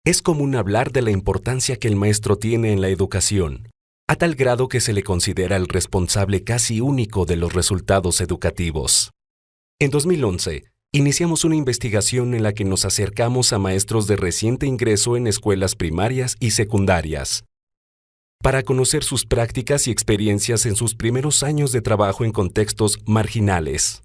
Es común hablar de la importancia que el maestro tiene en la educación, a tal grado que se le considera el responsable casi único de los resultados educativos. En 2011, iniciamos una investigación en la que nos acercamos a maestros de reciente ingreso en escuelas primarias y secundarias, para conocer sus prácticas y experiencias en sus primeros años de trabajo en contextos marginales.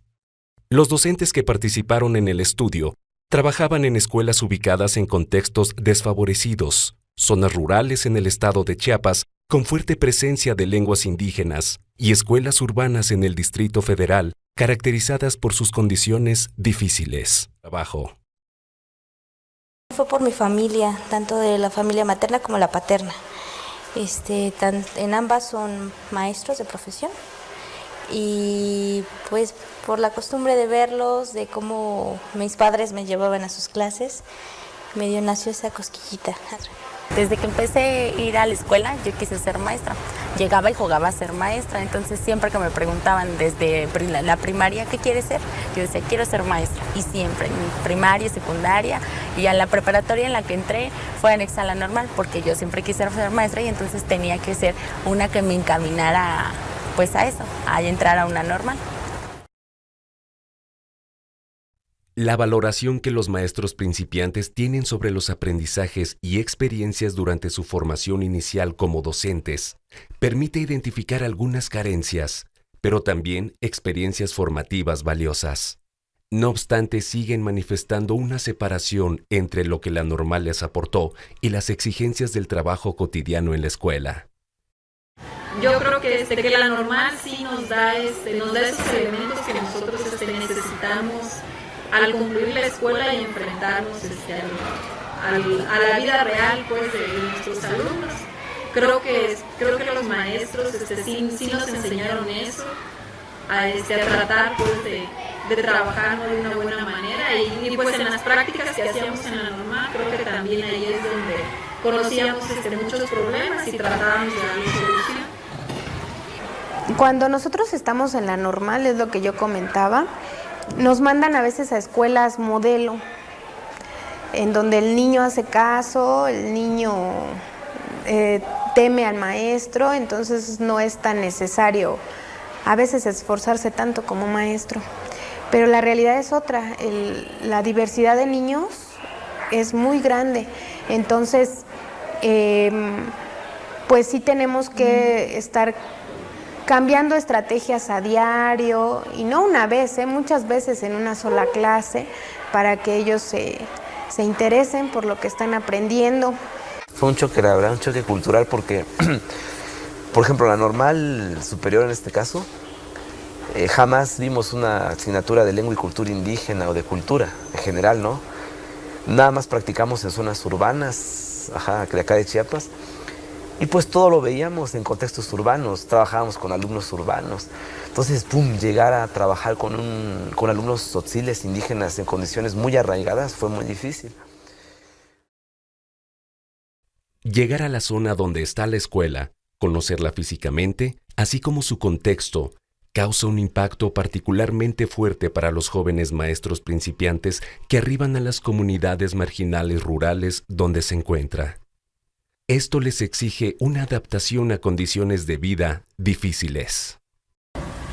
Los docentes que participaron en el estudio trabajaban en escuelas ubicadas en contextos desfavorecidos, zonas rurales en el estado de Chiapas, con fuerte presencia de lenguas indígenas, y escuelas urbanas en el Distrito Federal, caracterizadas por sus condiciones difíciles. Trabajo. Fue por mi familia, tanto de la familia materna como la paterna. En ambas son maestros de profesión. Y pues por la costumbre de verlos, de cómo mis padres me llevaban a sus clases, nació esa cosquillita. Desde que empecé a ir a la escuela, yo quise ser maestra. Llegaba y jugaba a ser maestra, entonces siempre que me preguntaban desde la primaria, ¿qué quieres ser? Yo decía, quiero ser maestra. Y siempre, en primaria, secundaria, y a la preparatoria en la que entré fue anexa a la normal, porque yo siempre quise ser maestra y entonces tenía que ser una que me encaminara pues a eso, a entrar a una normal. La valoración que los maestros principiantes tienen sobre los aprendizajes y experiencias durante su formación inicial como docentes permite identificar algunas carencias, pero también experiencias formativas valiosas. No obstante, siguen manifestando una separación entre lo que la normal les aportó y las exigencias del trabajo cotidiano en la escuela. Yo creo que la normal sí nos da esos elementos que nosotros necesitamos al concluir la escuela y enfrentarnos a la vida real pues, de nuestros alumnos. Creo que los maestros sí nos enseñaron eso, a tratar pues, de trabajar de una buena manera y pues en las prácticas que hacíamos en la normal, creo que también ahí es donde conocíamos muchos problemas y tratábamos de darle solución. Cuando nosotros estamos en la normal, es lo que yo comentaba, nos mandan a veces a escuelas modelo, en donde el niño hace caso, el niño teme al maestro, entonces no es tan necesario a veces esforzarse tanto como maestro. Pero la realidad es otra, la diversidad de niños es muy grande, entonces pues sí tenemos que estar cambiando estrategias a diario, y no una vez, muchas veces en una sola clase, para que ellos se interesen por lo que están aprendiendo. Fue un choque, la verdad, un choque cultural porque, por ejemplo, la normal superior en este caso, jamás vimos una asignatura de lengua y cultura indígena o de cultura en general, ¿no? Nada más practicamos en zonas urbanas, de acá de Chiapas, y pues todo lo veíamos en contextos urbanos, trabajábamos con alumnos urbanos. Entonces, llegar a trabajar con alumnos tzotziles indígenas en condiciones muy arraigadas fue muy difícil. Llegar a la zona donde está la escuela, conocerla físicamente, así como su contexto, causa un impacto particularmente fuerte para los jóvenes maestros principiantes que arriban a las comunidades marginales rurales donde se encuentra. Esto les exige una adaptación a condiciones de vida difíciles.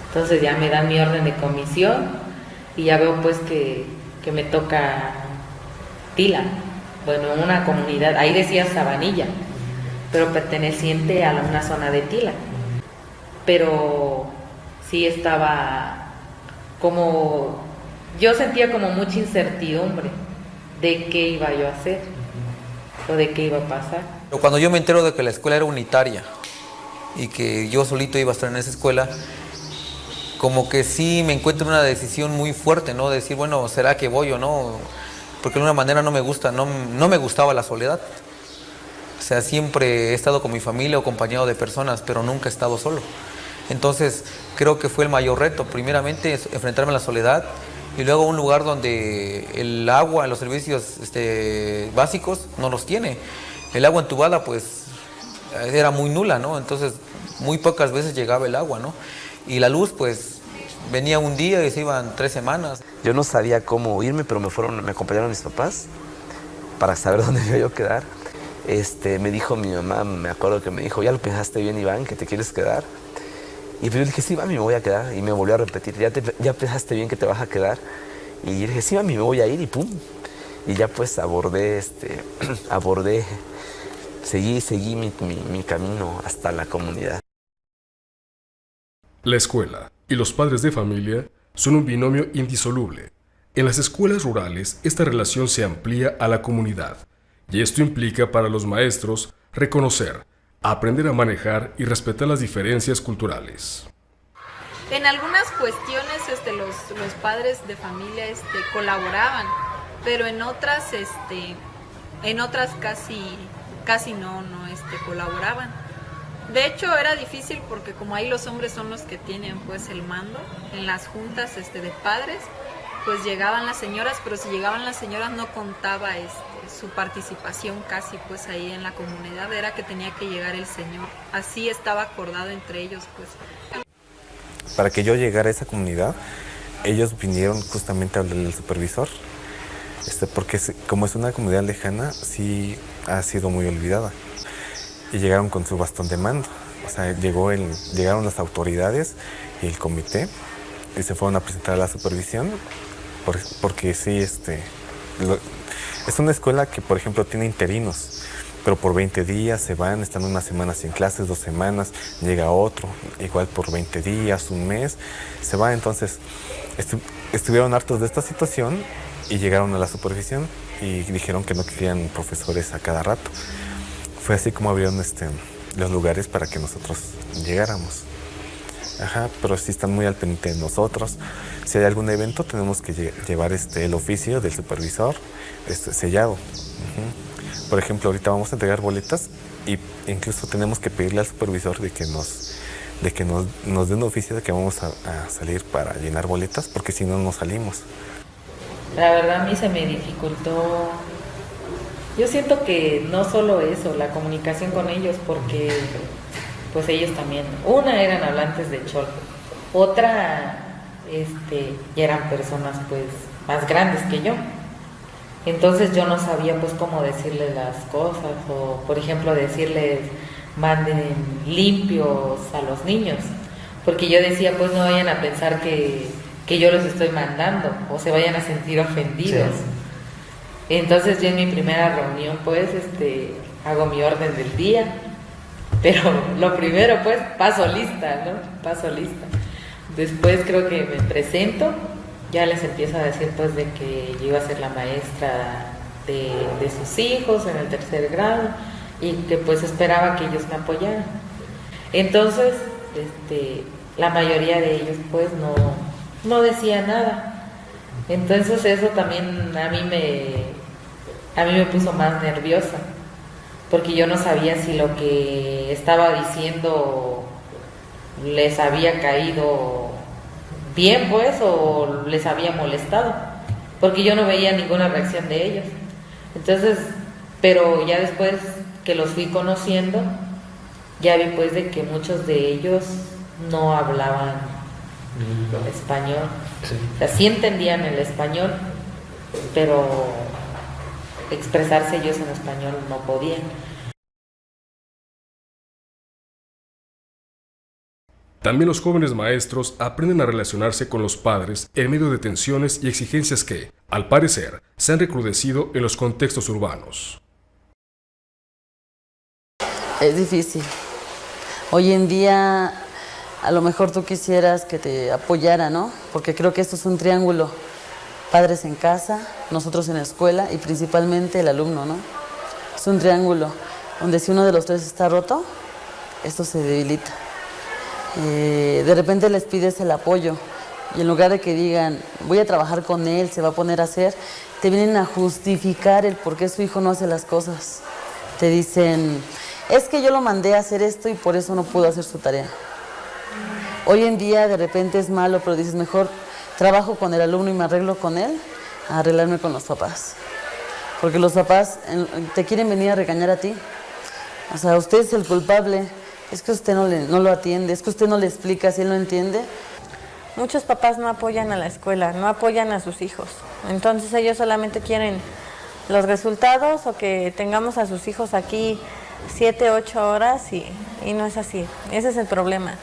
Entonces ya me dan mi orden de comisión y ya veo pues que me toca Tila. Bueno, una comunidad, ahí decía Sabanilla, pero perteneciente a una zona de Tila. Pero sí estaba como, yo sentía como mucha incertidumbre de qué iba yo a hacer o de qué iba a pasar. Cuando yo me entero de que la escuela era unitaria y que yo solito iba a estar en esa escuela, como que sí me encuentro en una decisión muy fuerte, ¿no? De decir, bueno, ¿será que voy o no? Porque de una manera no me gustaba la soledad. O sea, siempre he estado con mi familia o acompañado de personas, pero nunca he estado solo. Entonces, creo que fue el mayor reto. Primeramente, enfrentarme a la soledad y luego a un lugar donde el agua, los servicios básicos no los tiene. El agua entubada, pues, era muy nula, ¿no? Entonces, muy pocas veces llegaba el agua, ¿no? Y la luz, pues, venía un día y se iban 3 semanas. Yo no sabía cómo irme, pero me acompañaron mis papás. para saber dónde iba yo a quedar, me dijo mi mamá, me acuerdo que me dijo, ¿ya lo pensaste bien, Iván, que te quieres quedar? Y yo le dije, sí, mami, me voy a quedar. Y me volvió a repetir, ¿ya pensaste bien que te vas a quedar? Y yo dije, sí, mami, me voy a ir, y pum. Y ya pues abordé, seguí mi camino hasta la comunidad. La escuela y los padres de familia son un binomio indisoluble. En las escuelas rurales, esta relación se amplía a la comunidad, y esto implica para los maestros reconocer, aprender a manejar y respetar las diferencias culturales. En algunas cuestiones los padres de familia colaboraban, pero en otras casi no colaboraban. De hecho era difícil porque como ahí los hombres son los que tienen pues el mando en las juntas de padres, pues llegaban las señoras, pero si llegaban las señoras no contaba su participación casi pues ahí en la comunidad, era que tenía que llegar el señor. Así estaba acordado entre ellos pues. Para que yo llegara a esa comunidad, ellos vinieron justamente a hablarle al supervisor, porque como es una comunidad lejana, sí ha sido muy olvidada. Y llegaron con su bastón de mando, o sea, llegaron las autoridades y el comité y se fueron a presentar a la supervisión, porque sí, es una escuela que, por ejemplo, tiene interinos, pero por 20 días se van, están una semana sin clases, 2 semanas, llega otro, igual por 20 días, un mes, se va. Entonces, estuvieron hartos de esta situación y llegaron a la supervisión y dijeron que no querían profesores a cada rato. Fue así como abrieron los lugares para que nosotros llegáramos. Ajá, pero sí están muy al pendiente de nosotros. Si hay algún evento, tenemos que llevar el oficio del supervisor sellado. Por ejemplo, ahorita vamos a entregar boletas e incluso tenemos que pedirle al supervisor de que nos dé un oficio de que vamos a salir para llenar boletas, porque si no, no salimos. La verdad a mí se me dificultó. Yo siento que no solo eso, la comunicación con ellos, porque pues ellos también, una eran hablantes de chol, otra ya eran personas pues más grandes que yo. Entonces yo no sabía pues cómo decirles las cosas, o por ejemplo decirles manden limpios a los niños, porque yo decía pues no vayan a pensar que yo los estoy mandando o se vayan a sentir ofendidos. Sí. Entonces yo en mi primera reunión pues hago mi orden del día, pero lo primero pues paso lista, ¿no? Paso lista. Después creo que me presento, ya les empiezo a decir pues de que yo iba a ser la maestra de sus hijos en el 3er grado y que pues esperaba que ellos me apoyaran. Entonces la mayoría de ellos pues no decía nada. Entonces eso también a mí me puso más nerviosa, porque yo no sabía si lo que estaba diciendo les había caído bien pues o les había molestado, porque yo no veía ninguna reacción de ellos. Entonces, pero ya después que los fui conociendo, ya vi pues de que muchos de ellos no hablaban español. Sí. O sea, sí entendían el español, pero expresarse ellos en español no podían. También los jóvenes maestros aprenden a relacionarse con los padres en medio de tensiones y exigencias que, al parecer, se han recrudecido en los contextos urbanos. Es difícil. Hoy en día, a lo mejor tú quisieras que te apoyara, ¿no? Porque creo que esto es un triángulo. Padres en casa, nosotros en la escuela y principalmente el alumno, ¿no? Es un triángulo donde si uno de los tres está roto, esto se debilita. De repente les pides el apoyo y en lugar de que digan, voy a trabajar con él, se va a poner a hacer, te vienen a justificar el por qué su hijo no hace las cosas. Te dicen, es que yo lo mandé a hacer esto y por eso no pudo hacer su tarea. Hoy en día de repente es malo, pero dices, mejor trabajo con el alumno y me arreglo con él a arreglarme con los papás. Porque los papás te quieren venir a regañar a ti. O sea, usted es el culpable, es que usted no lo atiende, es que usted no le explica si él no entiende. Muchos papás no apoyan a la escuela, no apoyan a sus hijos. Entonces ellos solamente quieren los resultados o que tengamos a sus hijos aquí 7, 8 horas y no es así. Ese es el problema.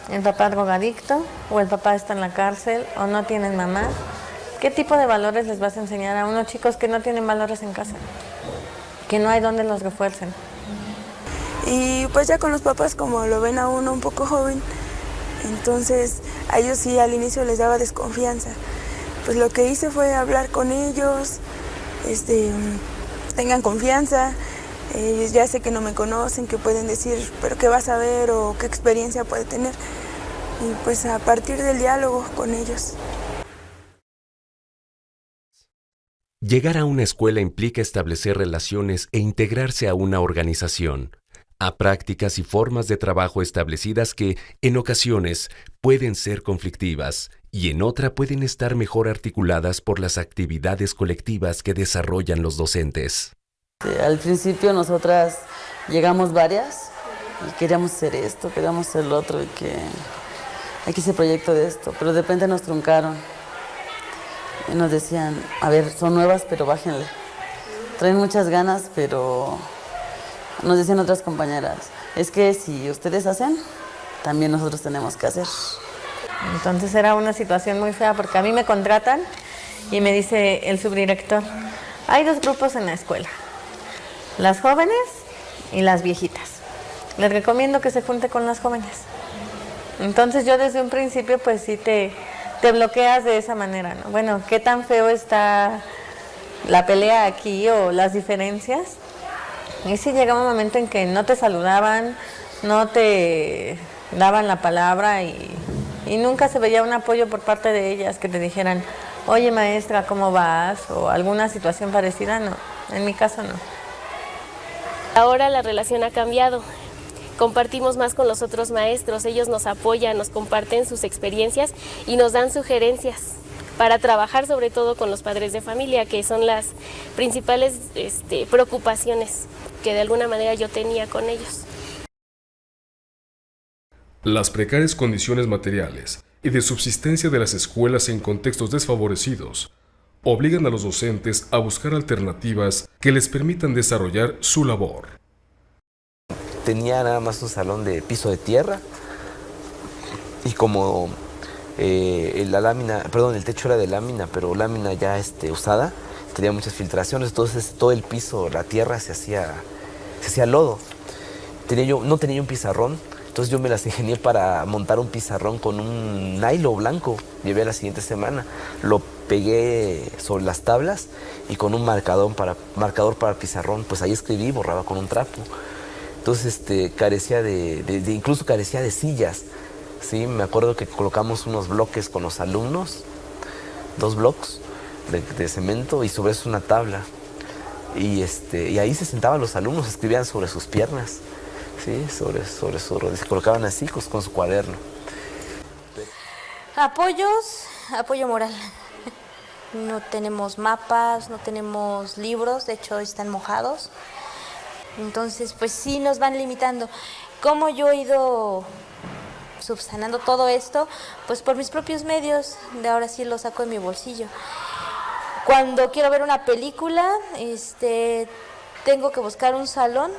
El papá es drogadicto o el papá está en la cárcel o no tienen mamá. ¿Qué tipo de valores les vas a enseñar a unos chicos que no tienen valores en casa? Que no hay donde los refuercen. Y pues ya con los papás, como lo ven a uno un poco joven, entonces a ellos sí al inicio les daba desconfianza. Pues lo que hice fue hablar con ellos, tengan confianza, ellos ya sé que no me conocen, que pueden decir, pero qué vas a ver o qué experiencia puede tener. Y pues a partir del diálogo con ellos. Llegar a una escuela implica establecer relaciones e integrarse a una organización, a prácticas y formas de trabajo establecidas que, en ocasiones, pueden ser conflictivas y en otra pueden estar mejor articuladas por las actividades colectivas que desarrollan los docentes. Al principio nosotras llegamos varias y queríamos hacer esto, queríamos hacer lo otro y que aquí hice proyecto de esto, pero de repente nos truncaron y nos decían, a ver, son nuevas pero bájenle, traen muchas ganas pero... Nos decían otras compañeras, es que si ustedes hacen, también nosotros tenemos que hacer. Entonces era una situación muy fea porque a mí me contratan y me dice el subdirector, hay 2 grupos en la escuela, las jóvenes y las viejitas. Les recomiendo que se junte con las jóvenes. Entonces yo desde un principio pues sí te bloqueas de esa manera, ¿no? Bueno, ¿qué tan feo está la pelea aquí o las diferencias? Y sí llegaba un momento en que no te saludaban, no te daban la palabra y nunca se veía un apoyo por parte de ellas que te dijeran, oye maestra, ¿cómo vas? O alguna situación parecida, no, en mi caso no. Ahora la relación ha cambiado, compartimos más con los otros maestros, ellos nos apoyan, nos comparten sus experiencias y nos dan sugerencias para trabajar sobre todo con los padres de familia, que son las principales preocupaciones que de alguna manera yo tenía con ellos. Las precarias condiciones materiales y de subsistencia de las escuelas en contextos desfavorecidos obligan a los docentes a buscar alternativas que les permitan desarrollar su labor. Tenía nada más un salón de piso de tierra y como el techo era de lámina, pero lámina ya usada, tenía muchas filtraciones, entonces todo el piso, la tierra se hacía lodo. No tenía un pizarrón, entonces yo me las ingenié para montar un pizarrón con un nylon blanco. Llevé la siguiente semana, lo pegué sobre las tablas y con un marcador para pizarrón, pues ahí escribí y borraba con un trapo. Entonces incluso carecía de sillas. Sí, me acuerdo que colocamos unos bloques con los alumnos, 2 blocks de cemento y sobre eso una tabla. Y ahí se sentaban los alumnos, escribían sobre sus piernas, ¿sí? Se colocaban así con su cuaderno. Apoyo moral. No tenemos mapas, no tenemos libros, de hecho están mojados. Entonces, pues sí nos van limitando. ¿Cómo yo he ido subsanando todo esto? Pues por mis propios medios, de ahora sí lo saco de mi bolsillo. Cuando quiero ver una película, tengo que buscar un salón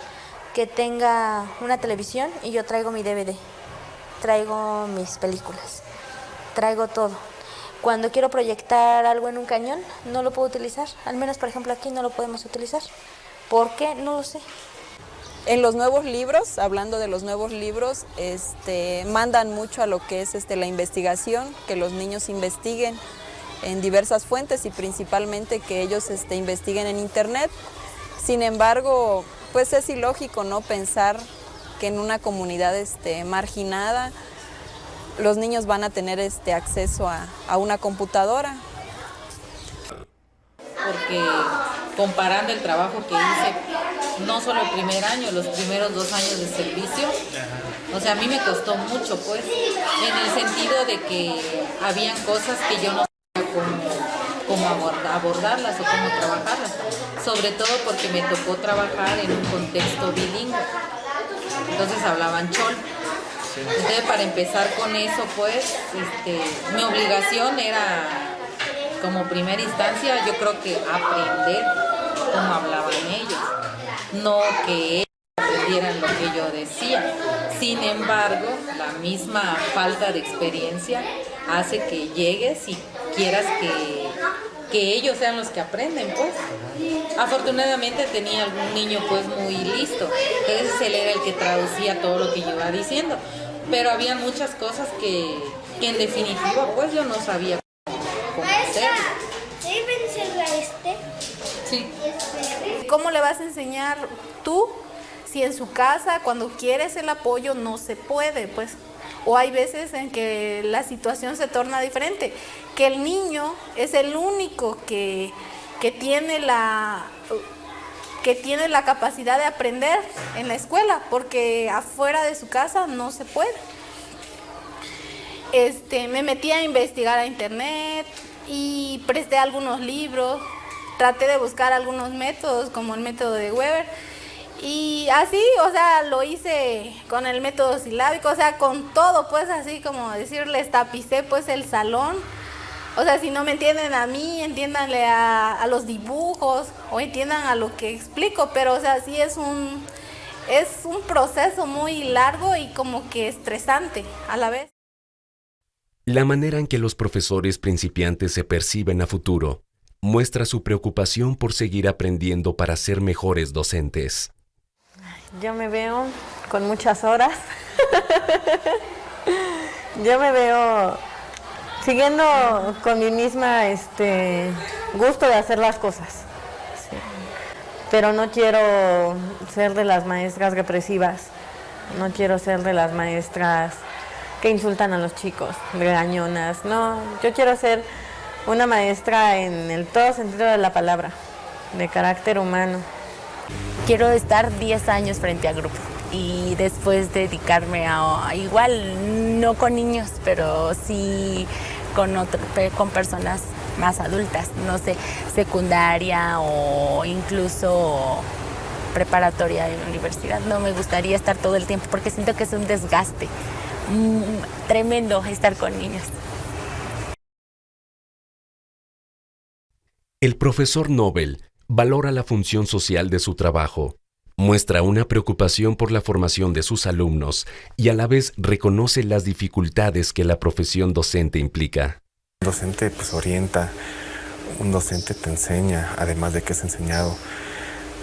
que tenga una televisión y yo traigo mi DVD, traigo mis películas, traigo todo. Cuando quiero proyectar algo en un cañón, no lo puedo utilizar, al menos por ejemplo aquí no lo podemos utilizar. ¿Por qué? No lo sé. En los nuevos libros, hablando de los nuevos libros, mandan mucho a lo que es la investigación, que los niños investiguen en diversas fuentes y principalmente que ellos investiguen en internet. Sin embargo, pues es ilógico, ¿no?, pensar que en una comunidad marginada los niños van a tener acceso a una computadora. Porque comparando el trabajo que hice, no solo el primer año, los primeros 2 años de servicio, o sea, a mí me costó mucho, pues, en el sentido de que habían cosas que yo no sabía cómo abordarlas o cómo trabajarlas, sobre todo porque me tocó trabajar en un contexto bilingüe, entonces hablaban chol. Entonces, para empezar con eso, pues, mi obligación era, como primera instancia, yo creo que aprender cómo hablaban ellos, no que ellos aprendieran lo que yo decía. Sin embargo, la misma falta de experiencia hace que llegues y quieras que ellos sean los que aprenden, pues. Afortunadamente tenía algún niño pues muy listo, entonces él era el que traducía todo lo que yo iba diciendo, pero había muchas cosas que en definitiva pues yo no sabía cómo hacerlo. Sí. ¿Cómo le vas a enseñar tú si en su casa cuando quieres el apoyo no se puede, pues? O hay veces en que la situación se torna diferente, que el niño es el único que tiene la capacidad de aprender en la escuela, porque afuera de su casa no se puede. Me metí a investigar a internet y presté algunos libros, traté de buscar algunos métodos como el método de Weber. Y así, o sea, lo hice con el método silábico, o sea, con todo, pues así como decirles, tapicé pues el salón. O sea, si no me entienden a mí, entiéndanle a los dibujos o entiendan a lo que explico, pero o sea, sí es un proceso muy largo y como que estresante a la vez. La manera en que los profesores principiantes se perciben a futuro muestra su preocupación por seguir aprendiendo para ser mejores docentes. Yo me veo con muchas horas. Yo me veo siguiendo con mi misma gusto de hacer las cosas. Sí. Pero no quiero ser de las maestras represivas. No quiero ser de las maestras que insultan a los chicos, regañonas. No, yo quiero ser una maestra en el todo sentido de la palabra, de carácter humano. Quiero estar 10 años frente a grupo y después dedicarme a igual, no con niños, pero sí con personas más adultas, no sé, secundaria o incluso preparatoria y universidad. No me gustaría estar todo el tiempo porque siento que es un desgaste tremendo estar con niños. El profesor Nobel valora la función social de su trabajo, muestra una preocupación por la formación de sus alumnos y a la vez reconoce las dificultades que la profesión docente implica. Un docente pues orienta, un docente te enseña, además de que es enseñado,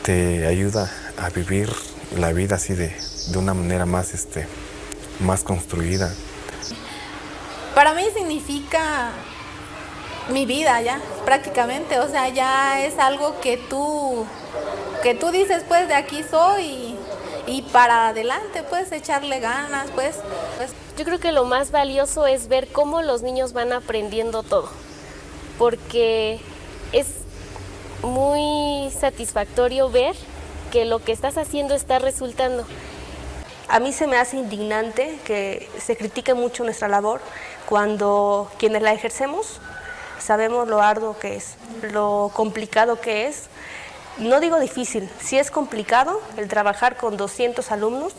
te ayuda a vivir la vida así de una manera más, más construida. Para mí significa mi vida ya, prácticamente, o sea, ya es algo que tú dices, pues de aquí soy y para adelante, pues echarle ganas, pues. Yo creo que lo más valioso es ver cómo los niños van aprendiendo todo, porque es muy satisfactorio ver que lo que estás haciendo está resultando. A mí se me hace indignante que se critique mucho nuestra labor cuando quienes la ejercemos sabemos lo arduo que es, lo complicado que es. No digo difícil, sí es complicado el trabajar con 200 alumnos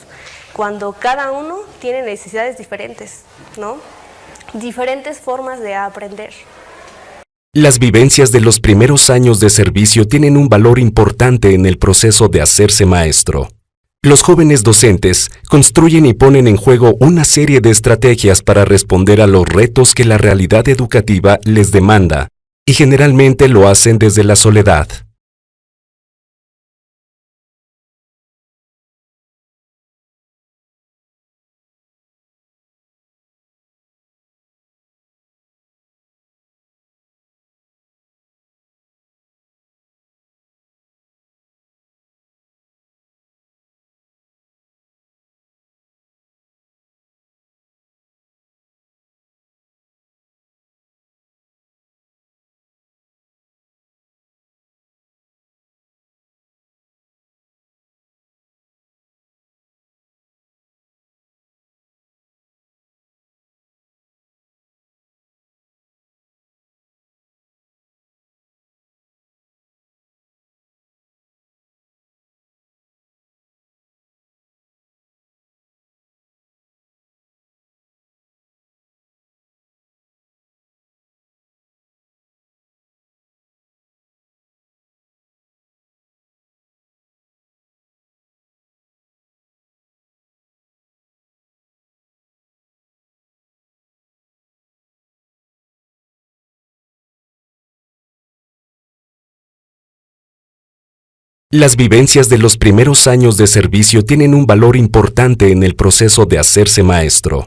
cuando cada uno tiene necesidades diferentes, ¿no? Diferentes formas de aprender. Las vivencias de los primeros años de servicio tienen un valor importante en el proceso de hacerse maestro. Los jóvenes docentes construyen y ponen en juego una serie de estrategias para responder a los retos que la realidad educativa les demanda, y generalmente lo hacen desde la soledad. Las vivencias de los primeros años de servicio tienen un valor importante en el proceso de hacerse maestro.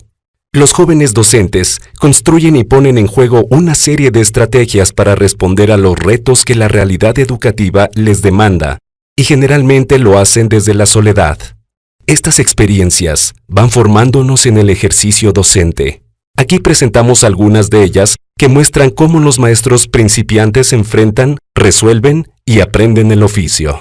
Los jóvenes docentes construyen y ponen en juego una serie de estrategias para responder a los retos que la realidad educativa les demanda, y generalmente lo hacen desde la soledad. Estas experiencias van formándonos en el ejercicio docente. Aquí presentamos algunas de ellas que muestran cómo los maestros principiantes enfrentan, resuelven y aprenden el oficio.